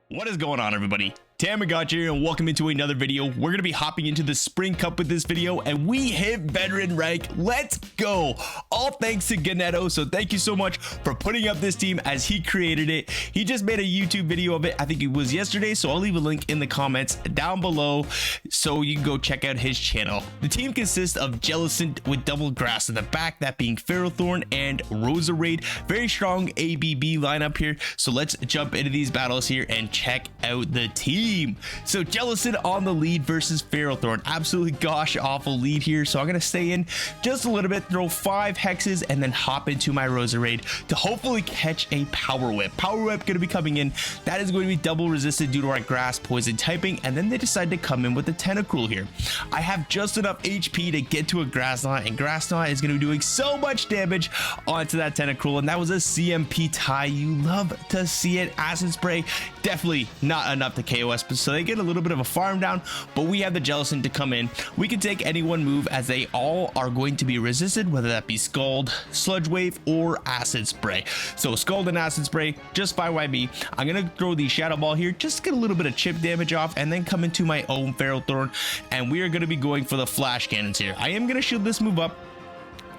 What is going on, everybody? Thammagotcha here, and welcome into another video. We're gonna be hopping into the Spring Cup with this video, and we hit veteran rank. Let's go! All thanks to Ganetto, so thank you so much for putting up this team as he created it. He just made a YouTube video of it. I think it was yesterday, so I'll leave a link in the comments down below so you can go check out his channel. The team consists of Jellicent with double grass in the back, that being Ferrothron and Roserade. Very strong ABB lineup here, so let's jump into these battles here and check out the team. So Jellicent on the lead versus Ferrothron. Absolutely gosh awful lead here, so I'm gonna stay in just a little bit, throw 5 hexes, and then hop into my Roserade to hopefully catch a power whip. Power whip gonna be coming in. That is going to be double resisted due to our grass poison typing, and then they decide to come in with the Tentacruel here. I have just enough HP to get to a grass knot, and grass knot is going to be doing so much damage onto that Tentacruel, and that was a CMP tie. You love to see it. Acid spray definitely not enough to KO us, so they get a little bit of a farm down, but we have the Jellicent to come in. We can take any one move as they all are going to be resisted, whether that be Scald, Sludge Wave, or Acid Spray. So Scald and Acid Spray, just fine by me. I'm gonna throw the Shadow Ball here, just to get a little bit of chip damage off, and then come into my own Ferrothorn, and we are gonna be going for the Flash Cannons here. I am gonna shield this move up,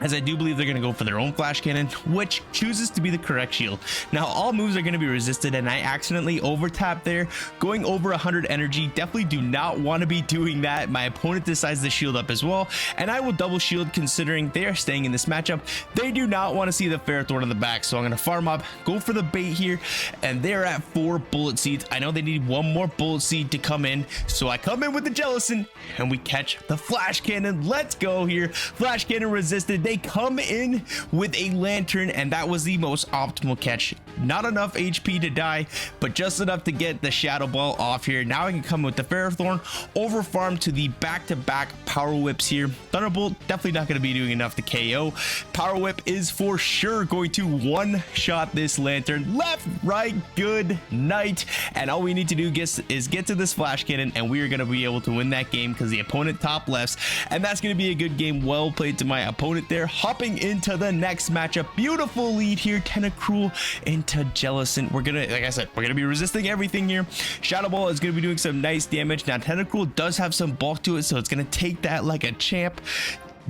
as I do believe they're going to go for their own flash cannon, which chooses to be the correct shield. Now all moves are going to be resisted, and I accidentally over tapped there, going over 100 energy. Definitely do not want to be doing that. My opponent decides to shield up as well, and I will double shield considering they are staying in this matchup. They do not want to see the Ferrothorn in the back, so I'm going to farm up, go for the bait here, and they're at 4 bullet seeds. I know they need 1 more bullet seed to come in, so I come in with the Jellicent, and we catch the flash cannon. Let's go here. Flash cannon resisted. They come in with a lantern, and that was the most optimal catch. Not enough HP to die, but just enough to get the Shadow Ball off here. Now I can come with the Ferrothorn, over farm to the back-to-back Power Whips here. Thunderbolt definitely not going to be doing enough to KO. Power Whip is for sure going to one-shot this lantern. Left, right, good night. And all we need to do is get to this flash cannon, and we are going to be able to win that game because the opponent top lefts, and that's going to be a good game. Well played to my opponent there. Hopping into the next matchup, beautiful lead here. Tentacruel into Jellicent. We're gonna, like I said, we're gonna be resisting everything here. Shadow Ball is gonna be doing some nice damage. Now Tentacruel does have some bulk to it, so it's gonna take that like a champ.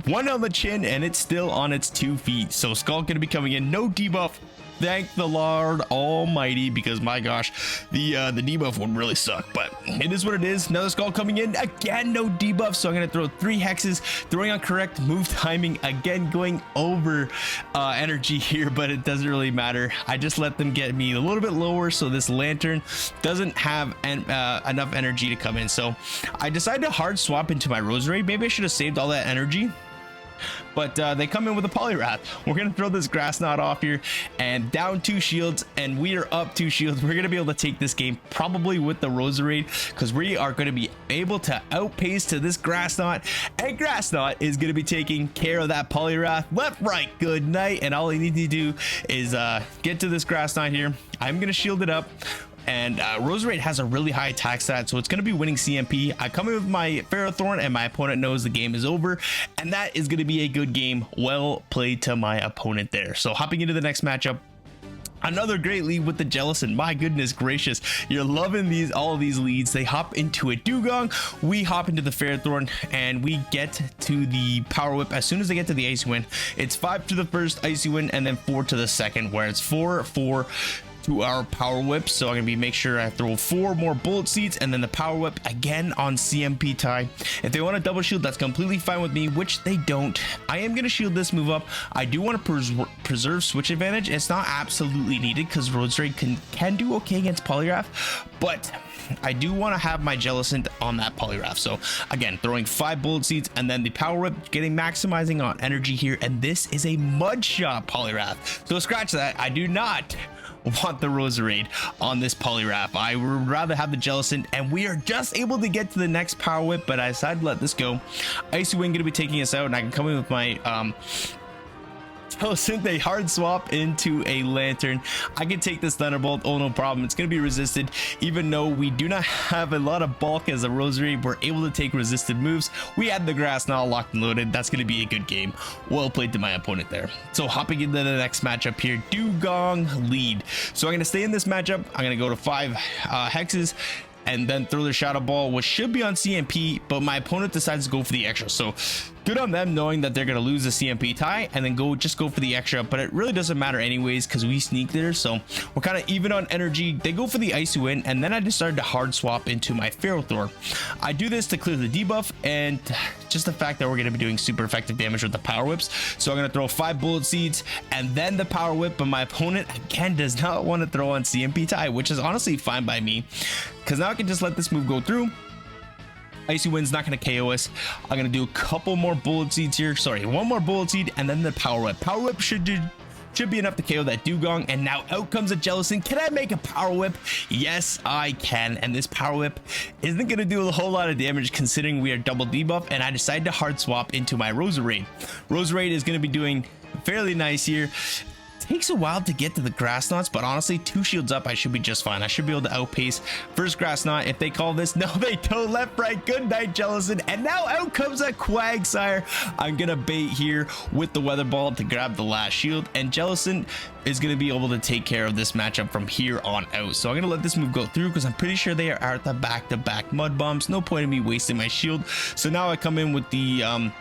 1 on the chin, and it's still on its 2 feet. So Skull gonna be coming in. No debuff. Thank the Lord Almighty, because my gosh, the debuff would really suck, but it is what it is. Another Skull coming in again, no debuff, so I'm gonna throw 3 hexes, throwing on correct move timing again, going over energy here, but it doesn't really matter. I just let them get me a little bit lower, so this lantern doesn't have enough energy to come in. So I decided to hard swap into my Roserade. Maybe I should have saved all that energy, but they come in with a Poliwrath. We're gonna throw this grass knot off here, and down 2 shields, and we are up 2 shields. We're gonna be able to take this game probably with the Roserade, because we are going to be able to outpace to this grass knot, and grass knot is going to be taking care of that Poliwrath. Left, right, good night. And all I need to do is get to this grass knot here. I'm gonna shield it up, and Roserade has a really high attack stat, so it's going to be winning CMP. I come in with my Ferrothorn, and my opponent knows the game is over, and that is going to be a good game. Well played to my opponent there. So hopping into the next matchup, another great lead with the Jellicent. My goodness gracious, you're loving all of these leads. They hop into a Dugong, we hop into the Ferrothorn, and we get to the Power Whip. As soon as they get to the Icy Wind, it's 5 to the first Icy Wind, and then 4 to the second, where it's 4 to our Power Whip. So I'm gonna make sure I throw 4 more bullet seeds, and then the Power Whip again on CMP tie. If they want to double shield, that's completely fine with me, which they don't. I am gonna shield this move up. I do want to preserve switch advantage. It's not absolutely needed because Roserade can do okay against Poliwrath, but I do want to have my Jellicent on that Poliwrath. So again, throwing 5 bullet seeds, and then the Power Whip, getting maximizing on energy here. And this is a mud shot Poliwrath, so scratch that. I do not want the Roserade on this Poliwrath. I would rather have the Jellicent, and we are just able to get to the next Power Whip, but I decided to let this go. Icy Wind gonna be taking us out, and I can come in with my Jellicent, they hard swap into a lantern. I can take this Thunderbolt. Oh, no problem. It's going to be resisted. Even though we do not have a lot of bulk as a Roserade, we're able to take resisted moves. We had the grass now locked and loaded. That's going to be a good game. Well played to my opponent there. So hopping into the next matchup here, Dugong lead. So I'm going to stay in this matchup. I'm going to go to 5 hexes and then throw the Shadow Ball, which should be on CMP, but my opponent decides to go for the extra. So good on them knowing that they're going to lose the CMP tie and then just go for the extra, but it really doesn't matter anyways because we sneak there. So we're kind of even on energy. They go for the Icy Wind, and then I decided to hard swap into my ferrothron. I do this to clear the debuff and just the fact that we're going to be doing super effective damage with the power whips. So I'm going to throw 5 bullet seeds and then the power whip, but my opponent again does not want to throw on CMP tie, which is honestly fine by me because now I can just let this move go through. Icy Wind's not going to KO us. I'm going to do a couple more bullet seeds here. Sorry, 1 more bullet seed and then the power whip. Power whip should be enough to KO that Dugong, and now out comes a Jellicent. Can I make a power whip? Yes, I can, and this power whip isn't going to do a whole lot of damage considering we are double debuff, and I decided to hard swap into my Roserade. Roserade is going to be doing fairly nice here. Takes a while to get to the grass knots, but honestly 2 shields up I should be just fine. I should be able to outpace first grass knot if they call this. No, they don't. Left, right. Good night, Jellicent. And now out comes a Quagsire. I'm gonna bait here with the weather ball to grab the last shield, and Jellicent is gonna be able to take care of this matchup from here on out. So I'm gonna let this move go through because I'm pretty sure they are at the back-to-back mud bombs. No point in me wasting my shield. So now I come in with the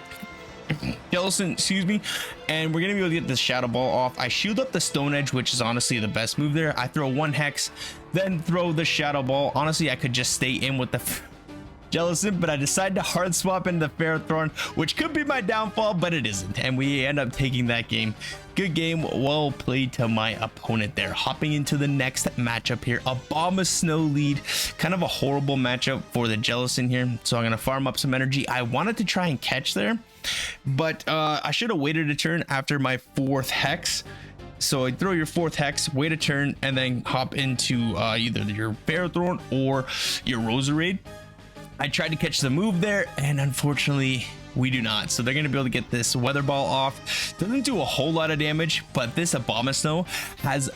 Jellicent, excuse me, and we're gonna be able to get this Shadow Ball off. I shield up the Stone Edge, which is honestly the best move there. I throw 1 hex, then throw the Shadow Ball. Honestly, I could just stay in with the Jellicent, but I decided to hard swap into the ferrothron, which could be my downfall, but it isn't, and we end up taking that game. Good game, well played to my opponent there. Hopping into the next matchup here, a Bomb of Snow lead. Kind of a horrible matchup for the Jellicent here, so I'm gonna farm up some energy. I wanted to try and catch there, but I should have waited a turn after my 4th hex. So I throw your 4th hex, wait a turn, and then hop into either your ferrothron or your Roserade. I tried to catch the move there, and unfortunately we do not. So they're going to be able to get this weather ball off. Doesn't do a whole lot of damage, but this Abomasnow has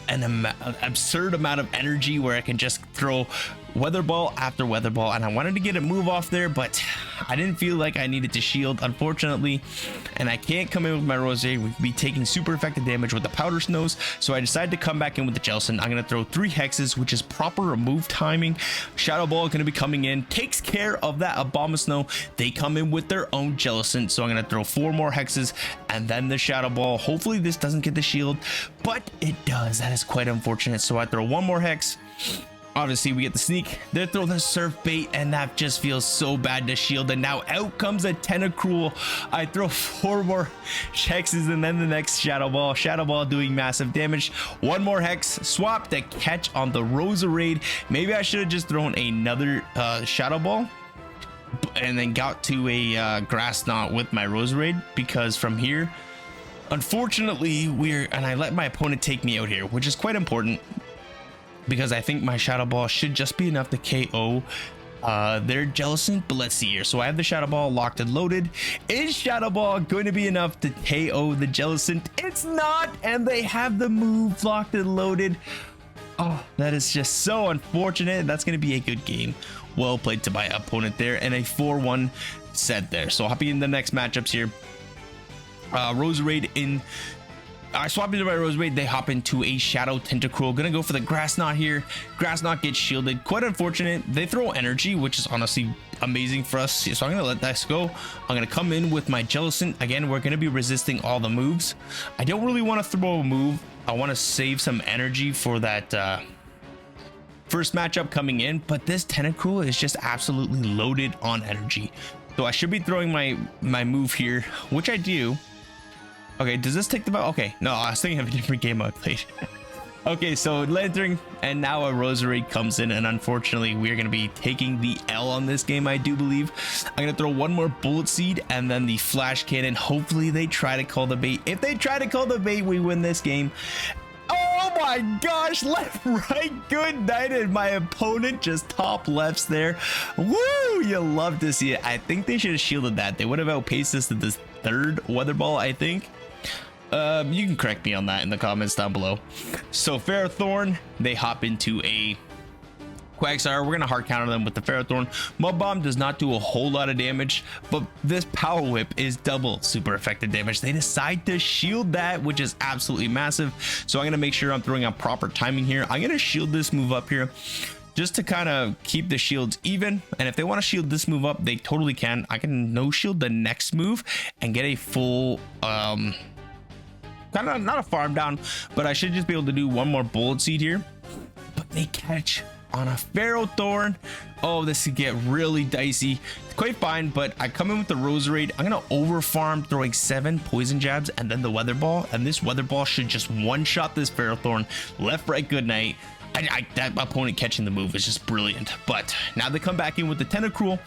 an absurd amount of energy where I can just throw weather ball after weather ball, and I wanted to get a move off there, but I didn't feel like I needed to shield, unfortunately, and I can't come in with my Roserade. We'd be taking super effective damage with the powder snows, so I decided to come back in with the Jellicent. I'm going to throw 3 hexes, which is proper remove timing. Shadow Ball going to be coming in, takes care of that Abomasnow. They come in with their own Jellicent, so I'm going to throw 4 more hexes and then the Shadow Ball. Hopefully this doesn't get the shield, but it does. That is quite unfortunate. So I throw 1 more hex. Obviously we get the sneak, they throw the surf bait, and that just feels so bad to shield, and now out comes a Tentacruel. I throw 4 more hexes and then the next Shadow Ball doing massive damage. 1 more hex, swap to catch on the Roserade. Maybe I should have just thrown another Shadow Ball and then got to a grass knot with my Roserade, because from here unfortunately I let my opponent take me out here, which is quite important, because I think my Shadow Ball should just be enough to KO their Jellicent. But let's see here. So I have the Shadow Ball locked and loaded. Is Shadow Ball going to be enough to KO the Jellicent? It's not, and they have the move locked and loaded. Oh, that is just so unfortunate. That's going to be a good game. Well played to my opponent there, and a 4-1 set there. So hopping in the next matchups here. Roserade in... I swap into my Roserade, they hop into a Shadow Tentacruel. Gonna go for the Grass Knot here. Grass Knot gets shielded. Quite unfortunate. They throw energy, which is honestly amazing for us. So I'm gonna let this go. I'm gonna come in with my Jellicent. Again, we're gonna be resisting all the moves. I don't really want to throw a move. I want to save some energy for that first matchup coming in, but this Tentacruel is just absolutely loaded on energy. So I should be throwing my move here, which I do. Okay, does this take the ball? Okay, no, I was thinking of a different game I played. Okay, so Lantern, and now a Roserade comes in, and unfortunately we're going to be taking the L on this game, I do believe. I'm going to throw 1 more Bullet Seed and then the Flash Cannon. Hopefully they try to call the bait. If they try to call the bait, we win this game. Oh my gosh, left, right, good night, and my opponent just top lefts there. Woo, you love to see it. I think they should have shielded that. They would have outpaced us to this 3rd Weather Ball, I think. You can correct me on that in the comments down below. So ferrothorn, they hop into a Quagsire. We're gonna hard counter them with the ferrothorn. Mud bomb does not do a whole lot of damage, but this power whip is double super effective damage. They decide to shield that, which is absolutely massive. So I'm gonna make sure I'm throwing on proper timing here. I'm gonna shield this move up here just to kind of keep the shields even, and if they want to shield this move up, they totally can. I can no shield the next move and get a full kind of not a farm down, but I should just be able to do one more bullet seed here. But they catch on a ferrothorn. Oh, this could get really dicey. It's quite fine, but I come in with the Roserade. I'm gonna over farm, throwing 7 poison jabs and then the weather ball, and this weather ball should just one shot this ferrothorn. Left, right, good night. That opponent catching the move is just brilliant. But now they come back in with the Tentacruel,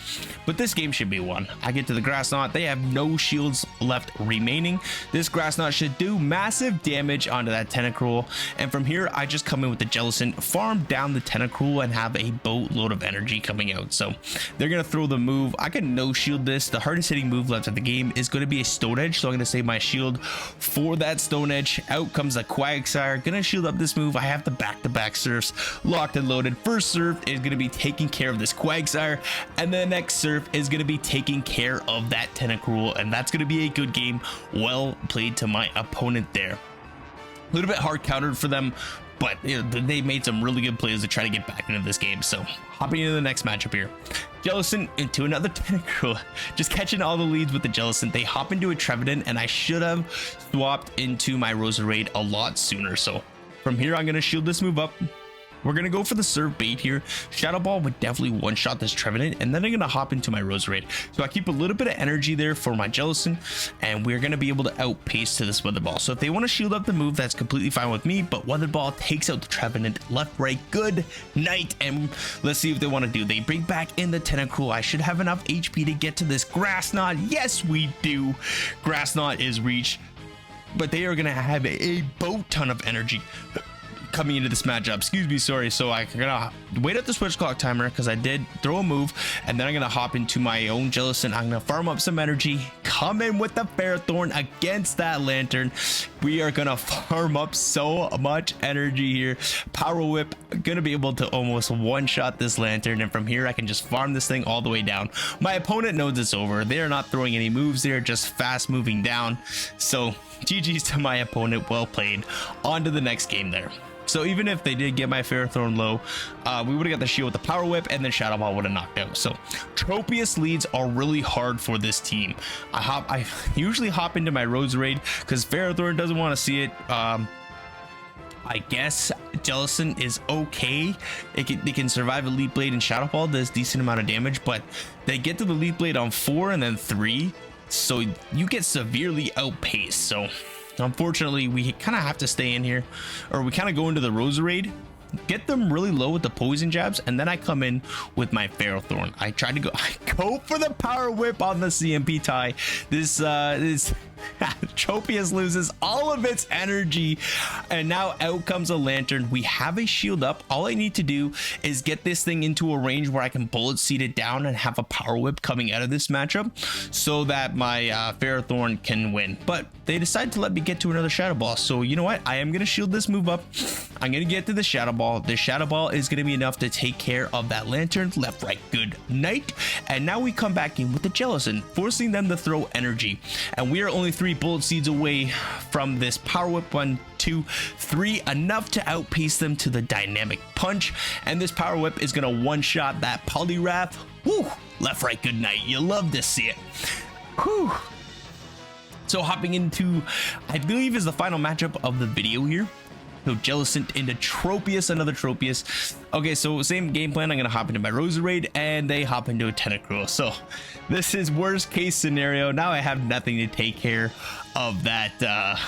but this game should be won. I get to the Grass Knot. They have no shields left remaining. This Grass Knot should do massive damage onto that Tentacruel, and from here I just come in with the Jellicent, farm down the Tentacruel, and have a boatload of energy coming out. So they're gonna throw the move. I can no shield this. The hardest hitting move left in the game is going to be a Stone Edge, so I'm gonna save my shield for that Stone Edge. Out comes a Quagsire. Gonna shield up this move. I have the back-to-back serve locked and loaded. First serve is going to be taking care of this Quagsire, and the next serve is going to be taking care of that Tentacruel, and that's going to be a good game. Well played to my opponent there. A little bit hard countered for them, but you know, they made some really good plays to try to get back into this game. So hopping into the next matchup here, Jellicent into another Tentacruel, just catching all the leads with the Jellicent. They hop into a Trevenant, and I should have swapped into my Roserade a lot sooner. So from here I'm going to shield this move up. We're going to go for the serve bait here. Shadow Ball would definitely one-shot this Trevenant, and then I'm going to hop into my Roserade. So I keep a little bit of energy there for my Jellicent, and we're going to be able to outpace to this Weather Ball. So if they want to shield up the move, that's completely fine with me, but Weather Ball takes out the Trevenant. Left, right, good night, and let's see what they want to do. They bring back in the Tentacruel. I should have enough HP to get to this Grass Knot. Yes, we do. Grass Knot is reached, but they are going to have a boat ton of energy coming into this matchup. Excuse me, sorry. So I'm gonna wait at the switch clock timer because I did throw a move, and then I'm gonna hop into my own Jellicent. I'm gonna farm up some energy, come in with the Ferrothorn against that Lantern. We are gonna farm up so much energy here. Power Whip, gonna be able to almost one-shot this Lantern, and from here I can just farm this thing all the way down. My opponent knows it's over. They are not throwing any moves. They're just fast moving down. So GG's to my opponent. Well played. On to the next game there. So even if they did get my Ferrothorn low, we would have got the shield with the Power Whip, and then Shadow Ball would have knocked out. So Tropius leads are really hard for this team. I usually hop into my Roserade because Ferrothorn doesn't want to see it. I guess Jellicent is okay. They can survive a Leaf Blade, and Shadow Ball does decent amount of damage, but they get to the Leaf Blade on 4 and then 3, so you get severely outpaced. So unfortunately, we kind of have to stay in here, or we kind of go into the Roserade, get them really low with the poison jabs, and then I come in with my Ferrothorn. I go for the Power Whip on the CMP tie. This Tropius loses all of its energy, and now out comes a Lantern. We have a shield up. All I need to do is get this thing into a range where I can bullet seed it down and have a Power Whip coming out of this matchup so that my Ferrothorn can win. But they decide to let me get to another Shadow Ball. So you know what? I am going to shield this move up. I'm going to get to the Shadow Ball. The Shadow Ball is going to be enough to take care of that Lantern. Left, right, good night. And now we come back in with the Jellicent, forcing them to throw energy. And we are only 3 bullet seeds away from this Power Whip. 1, 2, 3, enough to outpace them to the Dynamic Punch. And this Power Whip is going to one-shot that Poliwrath. Woo! Left, right, good night. You love to see it. Whew. So hopping into, I believe, is the final matchup of the video here. So Jellicent into Tropius, another Tropius. Okay, so same game plan. I'm gonna hop into my Roserade, and they hop into a Tentacruel. So this is worst case scenario. Now I have nothing to take care of that that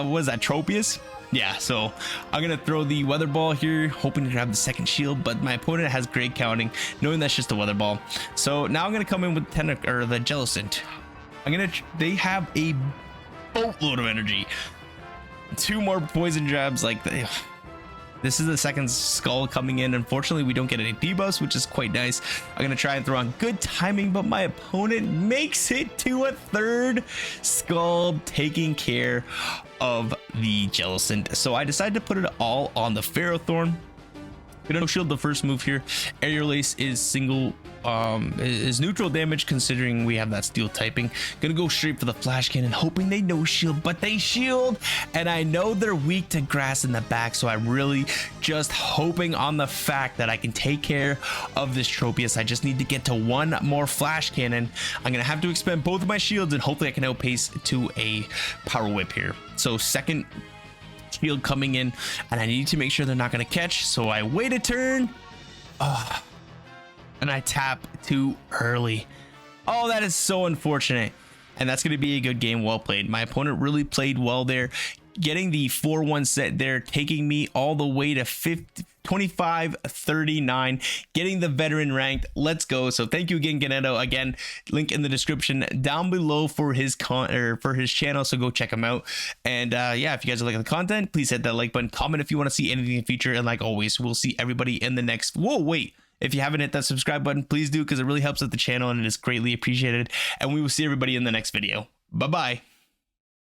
was that Tropius. Yeah, so I'm gonna throw the Weather Ball here, hoping to grab the second shield, but my opponent has great counting, knowing that's just a Weather Ball. So now I'm gonna come in with the Jellicent. They have a boatload of energy. 2 more poison jabs. Like, This is the second skull coming in. Unfortunately, we don't get any debuffs, which is quite nice. I'm gonna try and throw on good timing, but my opponent makes it to a third skull, taking care of the Jellicent. So I decided to put it all on the ferrothron. Gonna no shield the first move here. Aerial Ace is single, is neutral damage considering we have that steel typing. Gonna go straight for the flash cannon, hoping they no shield, but they shield. And I know they're weak to grass in the back, so I'm really just hoping on the fact that I can take care of this Tropius. I just need to get to one more flash cannon. I'm gonna have to expend both of my shields, and hopefully I can outpace to a power whip here. So second shield coming in, and I need to make sure they're not going to catch, so I wait a turn and I tap too early. Oh, that is so unfortunate, and that's going to be a good game. Well played. My opponent really played well there, getting the 4-1 set there, taking me all the way to 25-39, getting the veteran ranked. Let's go. So thank you again, Ganetto. Again, link in the description down below for his channel, so go check him out. And yeah, if you guys are liking the content, please hit that like button, comment if you want to see anything in the future, and like always, we'll see everybody in the next. Whoa, wait. If you haven't hit that subscribe button, please do, because it really helps out the channel and it is greatly appreciated. And we will see everybody in the next video. Bye bye.